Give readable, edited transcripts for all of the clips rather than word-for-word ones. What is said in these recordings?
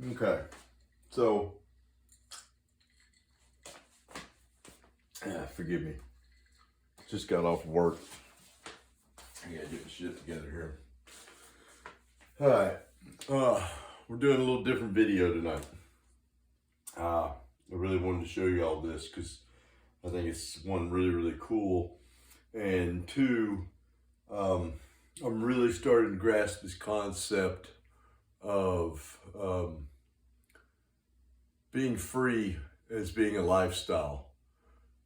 Okay, so, forgive me. Just got off work. I gotta get the shit together here. All right, we're doing a little different video tonight. I really wanted to show you all this because I think it's one, really, really cool, and two, I'm really starting to grasp this concept of being free as being a lifestyle.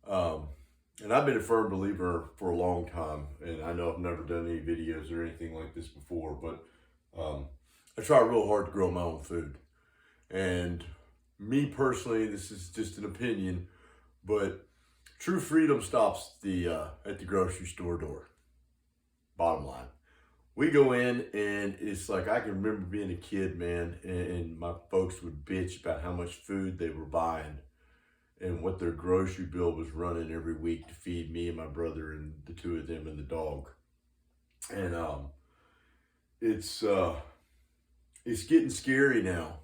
And I've been a firm believer for a long time, and I know I've never done any videos or anything like this before, but I try real hard to grow my own food. And me personally, this is just an opinion, but true freedom stops at the grocery store door. Bottom line. We go in and it's like, I can remember being a kid, man, and my folks would bitch about how much food they were buying and what their grocery bill was running every week to feed me and my brother and the two of them and the dog. And it's getting scary now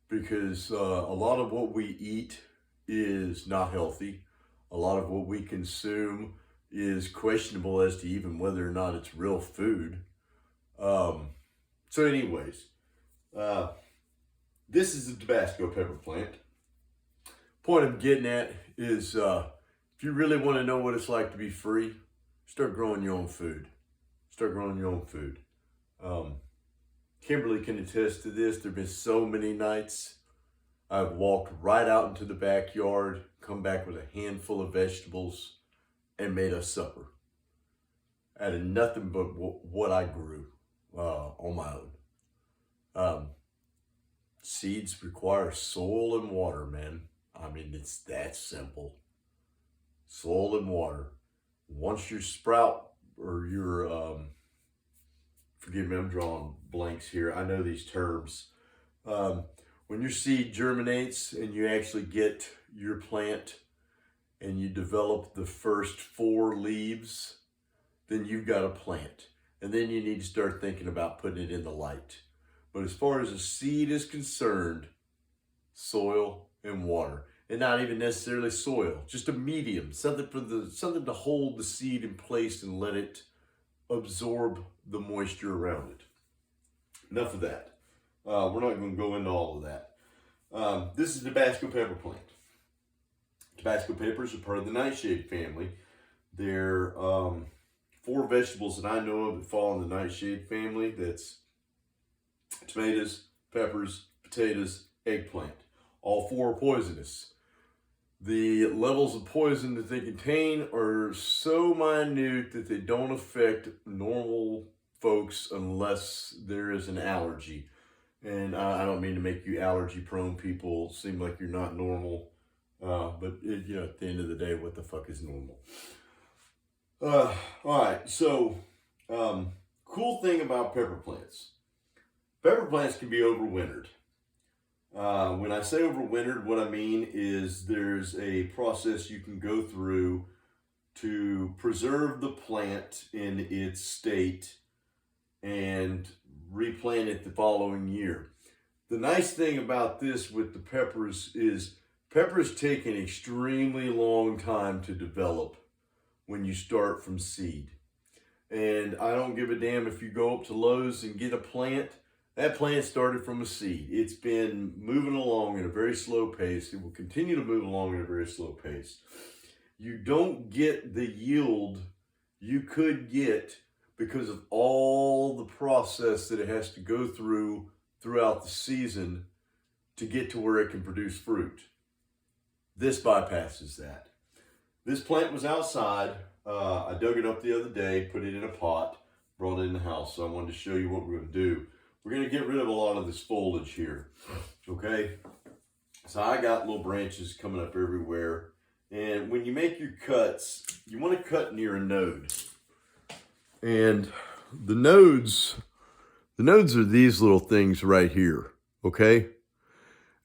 because a lot of what we eat is not healthy. A lot of what we consume is questionable as to even whether or not it's real food. So anyways, this is a Tabasco pepper plant. Point I'm getting at is if you really want to know what it's like to be free, start growing your own food. Start growing your own food. Kimberly can attest to this. There have been so many nights I've walked right out into the backyard, come back with a handful of vegetables, and made us supper out of nothing but what I grew on my own. Seeds require soil and water, man. I mean, it's that simple. Soil and water. Once your sprout or your, forgive me, I'm drawing blanks here. I know these terms. When your seed germinates and you actually get your plant and you develop the first 4 leaves, then you've got a plant. And then you need to start thinking about putting it in the light. But as far as a seed is concerned, soil and water. And not even necessarily soil, just a medium, something to hold the seed in place and let it absorb the moisture around it. Enough of that. We're not going to go into all of that. This is the Tabasco pepper plant. Tabasco peppers are part of the nightshade family. They're 4 vegetables that I know of that fall in the nightshade family. That's tomatoes, peppers, potatoes, eggplant. All 4 are poisonous. The levels of poison that they contain are so minute that they don't affect normal folks unless there is an allergy. And I don't mean to make you allergy prone people seem like you're not normal. But at the end of the day, what the fuck is normal? All right, so cool thing about pepper plants. Pepper plants can be overwintered. When I say overwintered, what I mean is there's a process you can go through to preserve the plant in its state and replant it the following year. The nice thing about this with the peppers is peppers take an extremely long time to develop when you start from seed. And I don't give a damn if you go up to Lowe's and get a plant. That plant started from a seed. It's been moving along at a very slow pace. It will continue to move along at a very slow pace. You don't get the yield you could get because of all the process that it has to go through throughout the season to get to where it can produce fruit. This bypasses that. This plant was outside. I dug it up the other day, put it in a pot, brought it in the house. So I wanted to show you what we're going to do. We're going to get rid of a lot of this foliage here, okay? So I got little branches coming up everywhere. And when you make your cuts, you want to cut near a node. And the nodes are these little things right here, okay?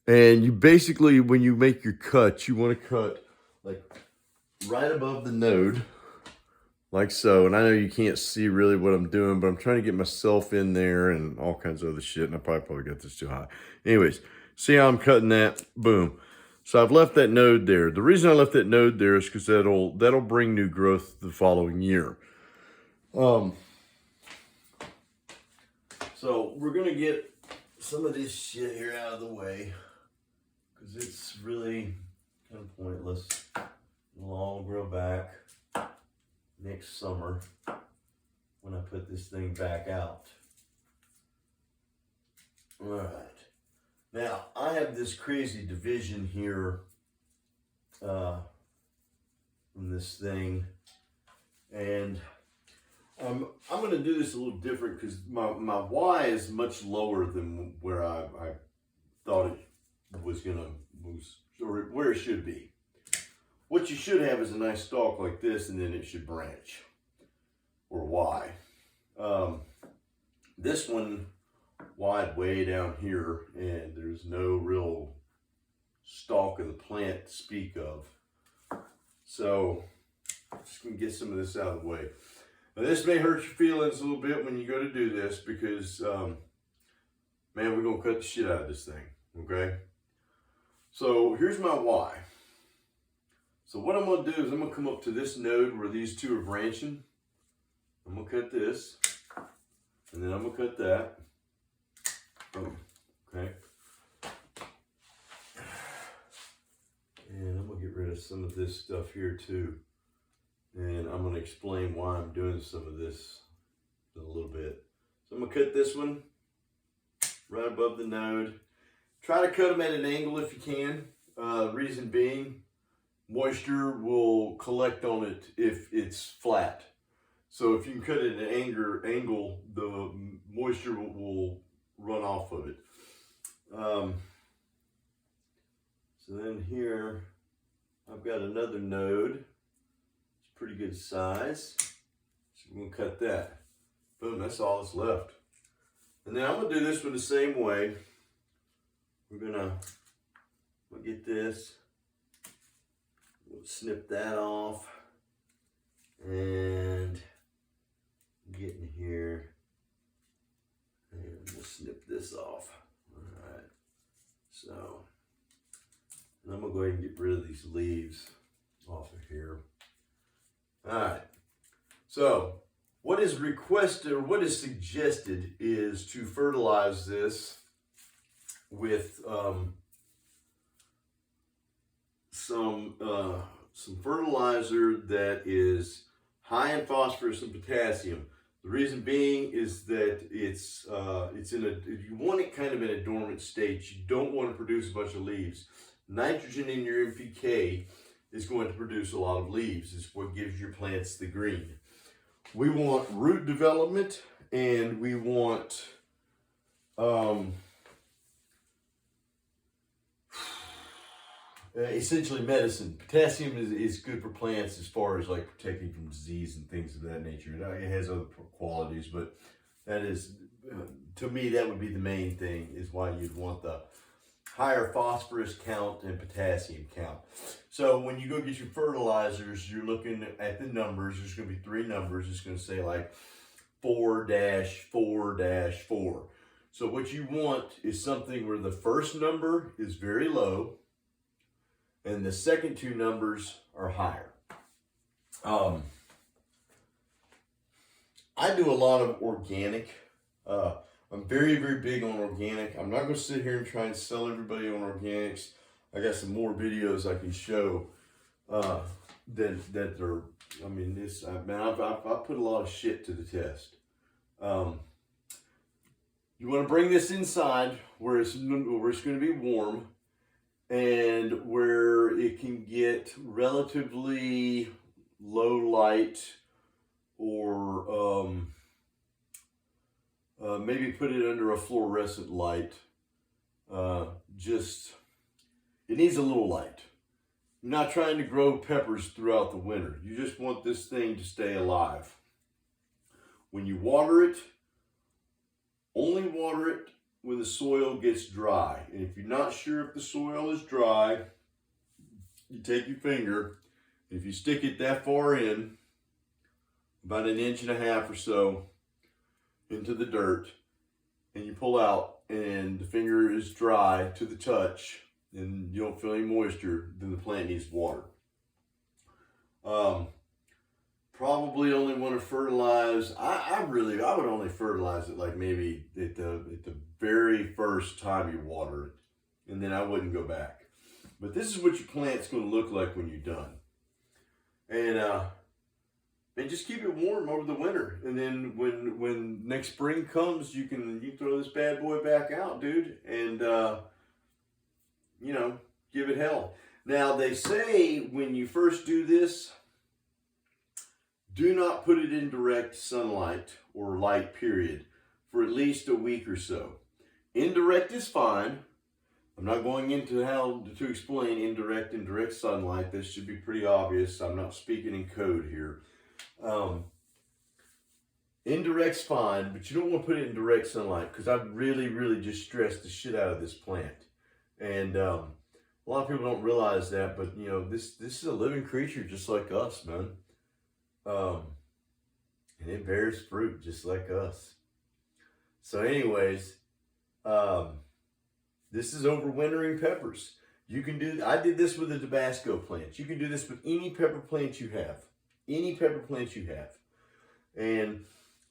And you basically, when you make your cut, you want to cut like right above the node, like so. And I know you can't see really what I'm doing, but I'm trying to get myself in there and all kinds of other shit. And I probably got this too high. Anyways, see how I'm cutting that? Boom. So I've left that node there. The reason I left that node there is because that'll bring new growth the following year. So we're gonna get some of this shit here out of the way because it's really kind of pointless. It'll all grow back next summer when I put this thing back out. All right. Now I have this crazy division here from this thing, and I'm going to do this a little different because my Y is much lower than where I thought it was or where it should be. What you should have is a nice stalk like this, and then it should branch, or Y. This one wide way down here, and there's no real stalk of the plant to speak of. So I'm just going to get some of this out of the way. Now, this may hurt your feelings a little bit when you go to do this because, man, we're going to cut the shit out of this thing, okay? So here's my Y. So what I'm going to do is I'm going to come up to this node where these two are branching. I'm going to cut this, and then I'm going to cut that. Boom, okay? And I'm going to get rid of some of this stuff here too. And I'm going to explain why I'm doing some of this in a little bit. So I'm going to cut this one right above the node. Try to cut them at an angle if you can. Reason being, moisture will collect on it if it's flat. So if you can cut it at an angle, the moisture will run off of it. So then here, I've got another node. Pretty good size. So we're going to cut that. Boom, that's all that's left. And then I'm going to do this one the same way. We're going to get this. We'll snip that off. And get in here. And we'll snip this off. Alright. So, and I'm going to go ahead and get rid of these leaves off of here. All right, so what is requested or what is suggested is to fertilize this with some fertilizer that is high in phosphorus and potassium. The reason being is that it's in a, you want it kind of in a dormant state. You don't want to produce a bunch of leaves. Nitrogen in your NPK is going to produce a lot of leaves. It's what gives your plants the green. We want root development, and we want essentially medicine. Potassium is good for plants as far as like protecting from disease and things of that nature. It has other qualities, but that is, to me, that would be the main thing, is why you'd want the higher phosphorus count and potassium count. So when you go get your fertilizers, you're looking at the numbers. There's going to be 3 numbers. It's going to say like 4-4-4. So what you want is something where the first number is very low and the second 2 numbers are higher. I do a lot of organic. I'm very, very big on organic. I'm not going to sit here and try and sell everybody on organics. I got some more videos I can show that are, I mean, this, man, I've put a lot of shit to the test. You want to bring this inside where it's going to be warm and where it can get relatively low light, or maybe put it under a fluorescent light. It needs a little light. You're not trying to grow peppers throughout the winter. You just want this thing to stay alive. When you water it, only water it when the soil gets dry. And if you're not sure if the soil is dry, you take your finger, if you stick it that far in, about an inch and a half or so into the dirt, and you pull out and the finger is dry to the touch and you don't feel any moisture, then the plant needs water. Probably only want to fertilize. I would only fertilize it like maybe at the very first time you water it, and then I wouldn't go back. But this is what your plant's going to look like when you're done, and just keep it warm over the winter. And then when next spring comes, you can throw this bad boy back out, dude, and give it hell. Now they say when you first do this, do not put it in direct sunlight or light, period, for at least a week or so. Indirect is fine. I'm not going into how to explain indirect and direct sunlight. This should be pretty obvious. I'm not speaking in code here. Indirect's fine, but you don't want to put it in direct sunlight because I've really, really just stressed the shit out of this plant. And a lot of people don't realize that, but this is a living creature just like us, man. And it bears fruit just like us. So anyways, this is overwintering peppers. I did this with the Tabasco plants. You can do this with any pepper plant you have. Any pepper plant you have. And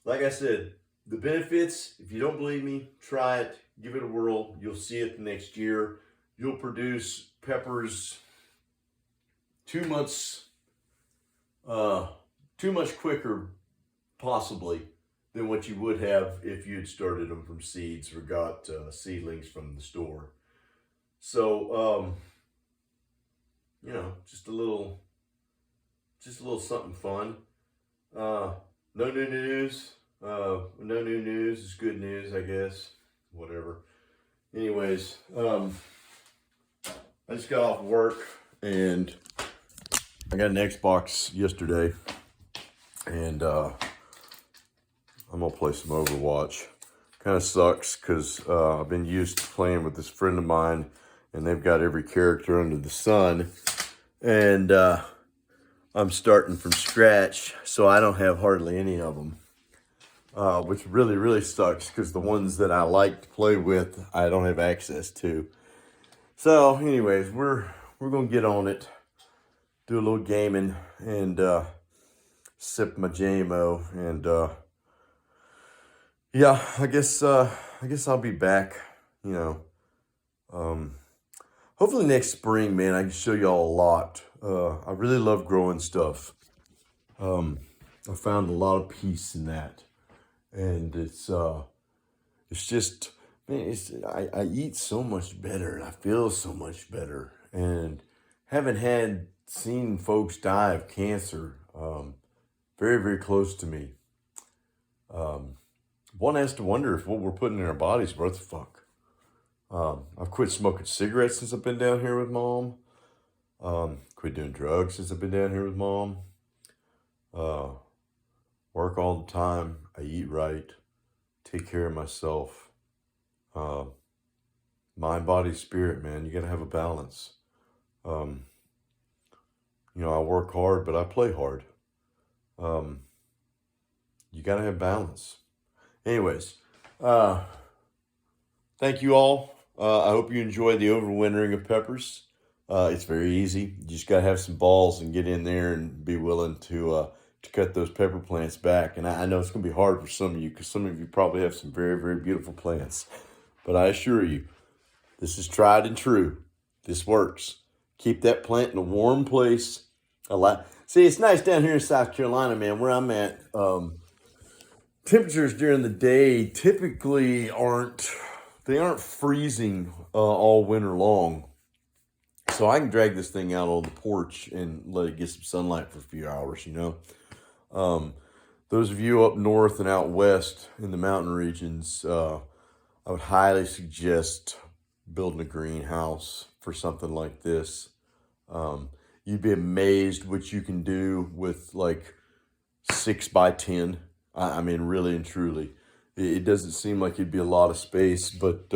like I said, the benefits, if you don't believe me, try it, give it a whirl. You'll see it the next year. You'll produce peppers 2 months, much quicker, possibly, than what you would have if you had started them from seeds or got seedlings from the store. So, just a little something fun. No new news. No new news is good news, I guess. Whatever. Anyways, I just got off work and I got an Xbox yesterday, and I'm gonna play some Overwatch. Kind of sucks because I've been used to playing with this friend of mine, and they've got every character under the sun, and I'm starting from scratch, so I don't have hardly any of them, which really, really sucks because the ones that I like to play with, I don't have access to. So, anyways, we're gonna get on it, do a little gaming, and sip my JMO, and yeah, I guess I'll be back. Hopefully next spring, man, I can show y'all a lot. I really love growing stuff. I found a lot of peace in that, and it's just, man, I eat so much better, and I feel so much better, and haven't seen folks die of cancer, very, very close to me. One has to wonder if what we're putting in our bodies worth the fuck. I've quit smoking cigarettes since I've been down here with Mom. Quit doing drugs since I've been down here with Mom. Work all the time. I eat right. Take care of myself. Mind, body, spirit, man. You gotta have a balance. I work hard, but I play hard. You gotta have balance. Anyways, thank you all. I hope you enjoy the overwintering of peppers. It's very easy. You just gotta have some balls and get in there and be willing to cut those pepper plants back. And I know it's gonna be hard for some of you because some of you probably have some very, very beautiful plants. But I assure you, this is tried and true. This works. Keep that plant in a warm place. See, it's nice down here in South Carolina, man, where I'm at. Temperatures during the day typically aren't freezing all winter long. So I can drag this thing out on the porch and let it get some sunlight for a few hours, Those of you up north and out west in the mountain regions, I would highly suggest building a greenhouse for something like this. You'd be amazed what you can do with like 6x10. I mean, really and truly, it doesn't seem like it'd be a lot of space, but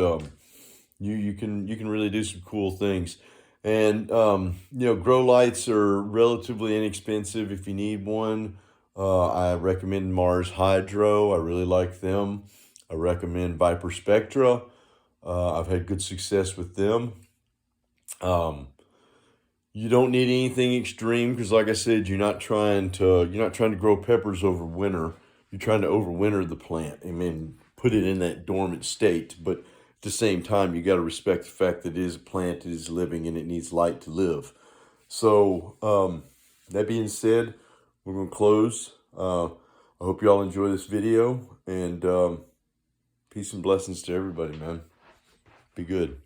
you can really do some cool things. And grow lights are relatively inexpensive if you need one. I recommend Mars Hydro. I really like them. I recommend Viper Spectra. I've had good success with them. You don't need anything extreme because, like I said, you're not trying to grow peppers over winter. You're trying to overwinter the plant. I mean, put it in that dormant state. But at the same time, you got to respect the fact that it is a plant, it is living, and it needs light to live. So, that being said, we're gonna close. I hope y'all enjoy this video, and peace and blessings to everybody, man. Be good.